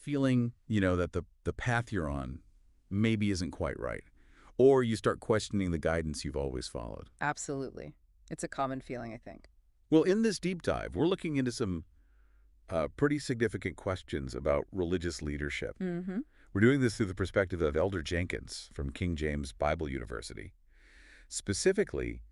feeling, that the path you're on maybe isn't quite right. Or you start questioning the guidance you've always followed. Absolutely. It's a common feeling, I think. Well, in this deep dive, we're looking into some pretty significant questions about religious leadership. Mm-hmm. We're doing this through the perspective of Elder Jenkins from King James Bible University. Specifically,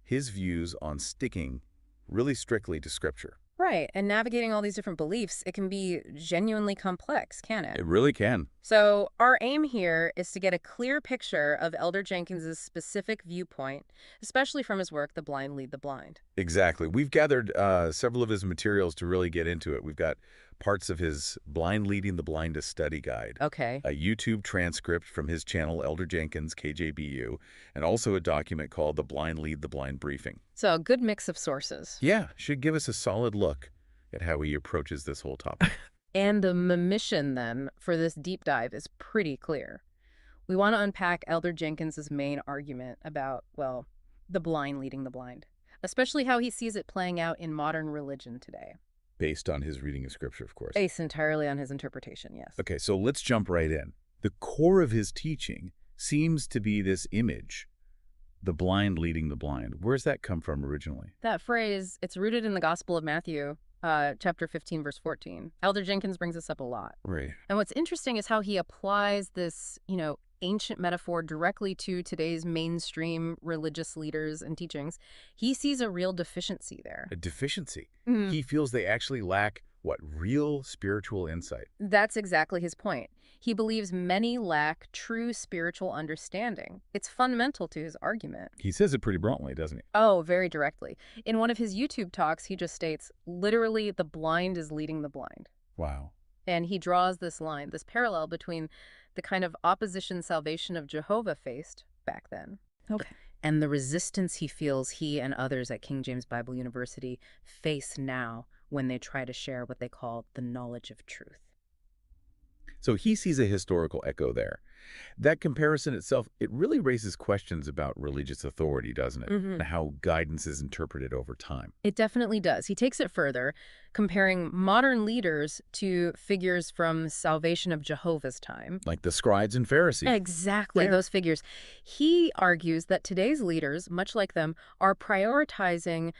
his views on sticking really strictly to Scripture. Right, and navigating all these different beliefs, it can be genuinely complex, can it? It really can. So our aim here is to get a clear picture of Elder Jenkins's specific viewpoint, especially from his work, The Blind Lead the Blind. Exactly. We've gathered several of his materials to really get into it. We've got parts of his Blind Leading the Blindest study guide. Okay. A YouTube transcript from his channel, Elder Jenkins, KJBU, and also a document called The Blind Lead the Blind Briefing. So a good mix of sources. Yeah, should give us a solid look at how he approaches this whole topic. And the mission, then, for this deep dive is pretty clear. We want to unpack Elder Jenkins's main argument about, well, the blind leading the blind, especially how he sees it playing out in modern religion today. Based on his reading of Scripture, of course. Based entirely on his interpretation, yes. Okay, so let's jump right in. The core of his teaching seems to be this image, the blind leading the blind. Where's that come from originally? That phrase, it's rooted in the Gospel of Matthew, chapter 15, verse 14. Elder Jenkins brings this up a lot. Right. And what's interesting is how he applies this, ancient metaphor directly to today's mainstream religious leaders and teachings. He sees a real deficiency there. A deficiency. Mm. He feels they actually lack, real spiritual insight. That's exactly his point. He believes many lack true spiritual understanding. It's fundamental to his argument. He says it pretty bluntly, doesn't he? Oh, very directly. In one of his YouTube talks, he just states, literally, the blind is leading the blind. Wow. And he draws this line, this parallel between the kind of opposition salvation of Jehovah faced back then. Okay. And the resistance he feels he and others at King James Bible University face now when they try to share what they call the knowledge of truth. So he sees a historical echo there. That comparison itself, it really raises questions about religious authority, doesn't it? Mm-hmm. And how guidance is interpreted over time. It definitely does. He takes it further, comparing modern leaders to figures from Salvation of Jehovah's time. Like the scribes and Pharisees. Exactly, those figures. He argues that today's leaders, much like them, are prioritizing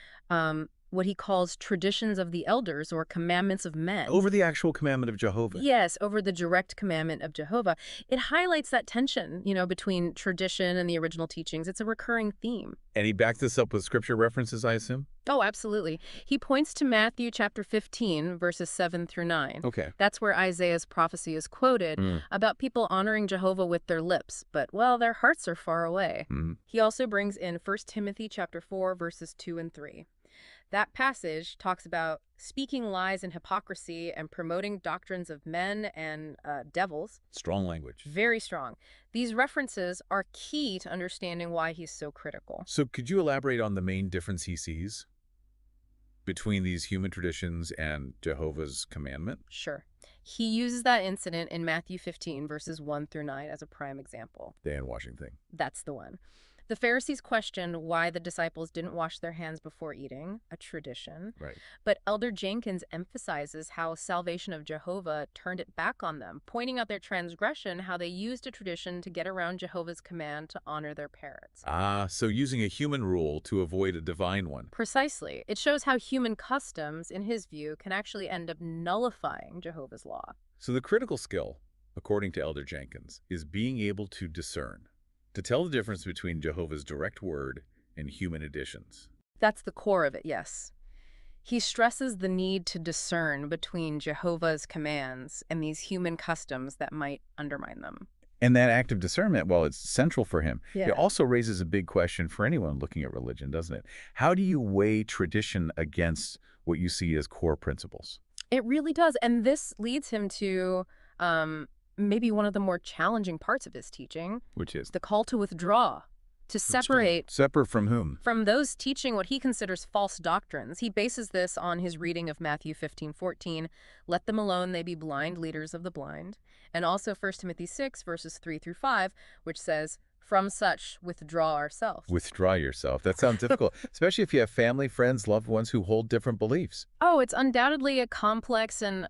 what he calls traditions of the elders or commandments of men. Over the actual commandment of Jehovah. Yes, over the direct commandment of Jehovah. It highlights that tension, between tradition and the original teachings. It's a recurring theme. And he backs this up with scripture references, I assume? Oh, absolutely. He points to Matthew chapter 15, verses 7 through 9. Okay. That's where Isaiah's prophecy is quoted about people honoring Jehovah with their lips, but, their hearts are far away. He also brings in 1 Timothy chapter 4, verses 2 and 3. That passage talks about speaking lies and hypocrisy and promoting doctrines of men and devils. Strong language. Very strong. These references are key to understanding why he's so critical. So could you elaborate on the main difference he sees between these human traditions and Jehovah's commandment? Sure. He uses that incident in Matthew 15, verses 1 through 9 as a prime example. The hand-washing thing. That's the one. The Pharisees questioned why the disciples didn't wash their hands before eating, a tradition. Right. But Elder Jenkins emphasizes how Salvation of Jehovah turned it back on them, pointing out their transgression, how they used a tradition to get around Jehovah's command to honor their parents. Ah, so using a human rule to avoid a divine one. Precisely. It shows how human customs, in his view, can actually end up nullifying Jehovah's law. So the critical skill, according to Elder Jenkins, is being able to discern, to tell the difference between Jehovah's direct word and human additions. That's the core of it, yes. He stresses the need to discern between Jehovah's commands and these human customs that might undermine them. And that act of discernment, well, it's central for him. Yeah. It also raises a big question for anyone looking at religion, doesn't it? How do you weigh tradition against what you see as core principles? It really does. And this leads him to maybe one of the more challenging parts of his teaching. Which is? The call to withdraw, to separate. Separate from whom? From those teaching what he considers false doctrines. He bases this on his reading of Matthew 15:14, let them alone, they be blind leaders of the blind. And also 1 Timothy 6, verses 3 through 5, which says, from such, withdraw ourselves. Withdraw yourself. That sounds difficult, especially if you have family, friends, loved ones who hold different beliefs. Oh, it's undoubtedly a complex and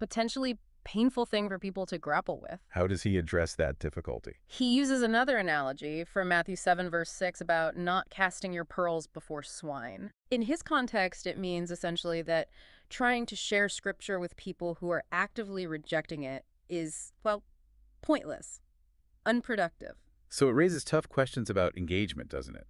potentially painful thing for people to grapple with. How does he address that difficulty? He uses another analogy from Matthew 7, verse 6 about not casting your pearls before swine. In his context, it means essentially that trying to share scripture with people who are actively rejecting it is, well, pointless, unproductive. So it raises tough questions about engagement, doesn't it?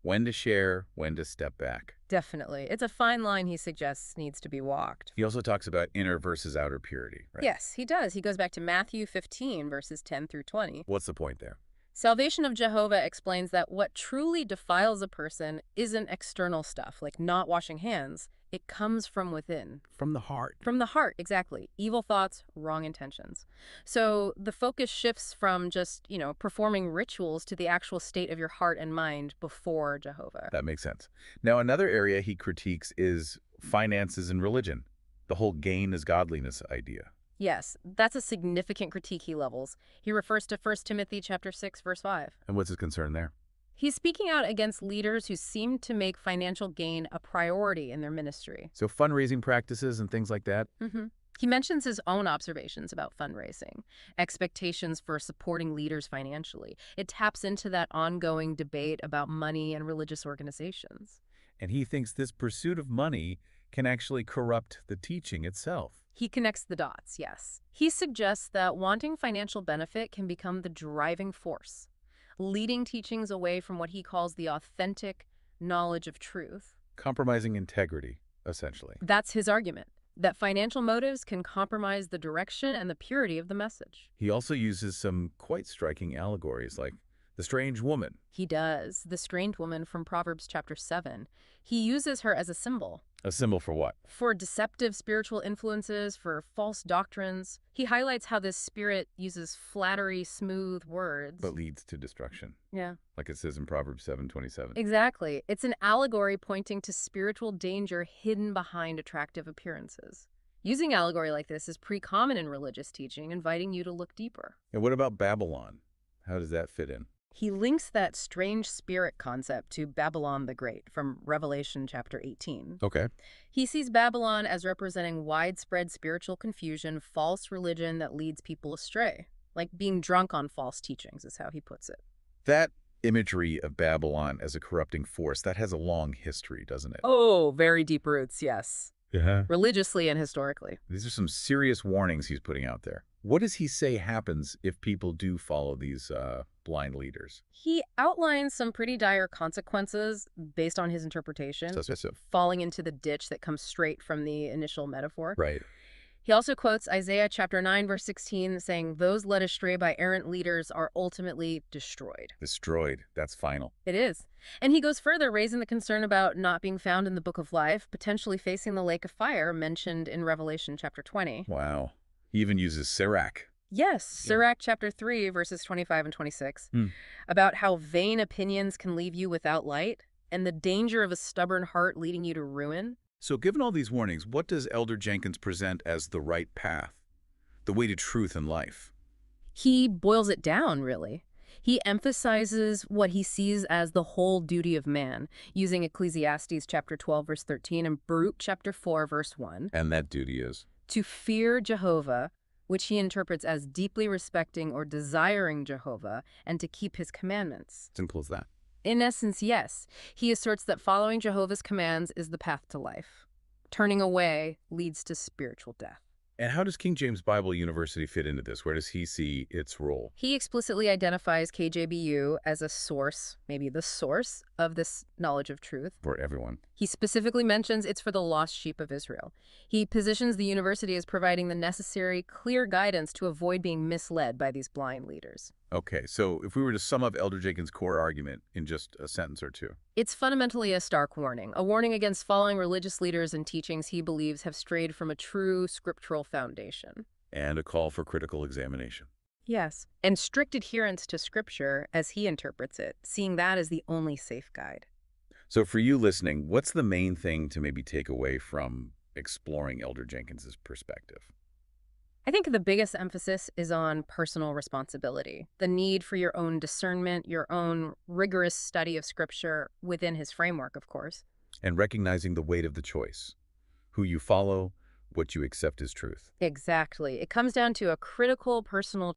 When to share, when to step back. Definitely. It's a fine line he suggests needs to be walked. He also talks about inner versus outer purity, right? Yes, he does. He goes back to Matthew 15, verses 10 through 20. What's the point there? Salvation of Jehovah explains that what truly defiles a person isn't external stuff, like not washing hands. It comes from within. From the heart. From the heart, exactly. Evil thoughts, wrong intentions. So the focus shifts from just, performing rituals to the actual state of your heart and mind before Jehovah. That makes sense. Now, another area he critiques is finances and religion, the whole gain is godliness idea. Yes, that's a significant critique he levels. He refers to 1 Timothy chapter 6, verse 5. And what's his concern there? He's speaking out against leaders who seem to make financial gain a priority in their ministry. So fundraising practices and things like that? He mentions his own observations about fundraising, expectations for supporting leaders financially. It taps into that ongoing debate about money and religious organizations. And he thinks this pursuit of money can actually corrupt the teaching itself. He connects the dots, yes. He suggests that wanting financial benefit can become the driving force, leading teachings away from what he calls the authentic knowledge of truth. Compromising integrity, essentially. That's his argument, that financial motives can compromise the direction and the purity of the message. He also uses some quite striking allegories, like the strange woman. He does. The strange woman from Proverbs chapter 7. He uses her as a symbol. A symbol for what? For deceptive spiritual influences, for false doctrines. He highlights how this spirit uses flattery, smooth words. But leads to destruction. Yeah. Like it says in Proverbs 7:27. Exactly. It's an allegory pointing to spiritual danger hidden behind attractive appearances. Using allegory like this is pretty common in religious teaching, inviting you to look deeper. And what about Babylon? How does that fit in? He links that strange spirit concept to Babylon the Great from Revelation chapter 18. Okay. He sees Babylon as representing widespread spiritual confusion, false religion that leads people astray. Like being drunk on false teachings is how he puts it. That imagery of Babylon as a corrupting force, that has a long history, doesn't it? Oh, very deep roots, yes. Yeah. Religiously and historically. These are some serious warnings he's putting out there. What does he say happens if people do follow these blind leaders? He outlines some pretty dire consequences based on his interpretation, falling into the ditch that comes straight from the initial metaphor. Right. He also quotes Isaiah chapter 9, verse 16, saying, "Those led astray by errant leaders are ultimately destroyed." Destroyed. That's final. It is. And he goes further, raising the concern about not being found in the book of life, potentially facing the lake of fire mentioned in Revelation chapter 20. Wow. He even uses Sirach. Yes, Sirach chapter 3, verses 25 and 26, about how vain opinions can leave you without light and the danger of a stubborn heart leading you to ruin. So given all these warnings, what does Elder Jenkins present as the right path, the way to truth and life? He boils it down, really. He emphasizes what he sees as the whole duty of man, using Ecclesiastes chapter 12, verse 13, and Baruch chapter 4, verse 1. And that duty is? To fear Jehovah, which he interprets as deeply respecting or desiring Jehovah, and to keep his commandments. Simple as that. In essence, yes. He asserts that following Jehovah's commands is the path to life. Turning away leads to spiritual death. And how does King James Bible University fit into this? Where does he see its role? He explicitly identifies KJBU as a source, maybe the source, of this knowledge of truth. For everyone. He specifically mentions it's for the lost sheep of Israel. He positions the university as providing the necessary, clear guidance to avoid being misled by these blind leaders. Okay, so if we were to sum up Elder Jenkins' core argument in just a sentence or two. It's fundamentally a stark warning, a warning against following religious leaders and teachings he believes have strayed from a true scriptural foundation. And a call for critical examination. Yes, and strict adherence to Scripture as he interprets it, seeing that as the only safe guide. So for you listening, what's the main thing to maybe take away from exploring Elder Jenkins' perspective? I think the biggest emphasis is on personal responsibility, the need for your own discernment, your own rigorous study of Scripture within his framework, of course. And recognizing the weight of the choice. Who you follow, what you accept as truth. Exactly. It comes down to a critical personal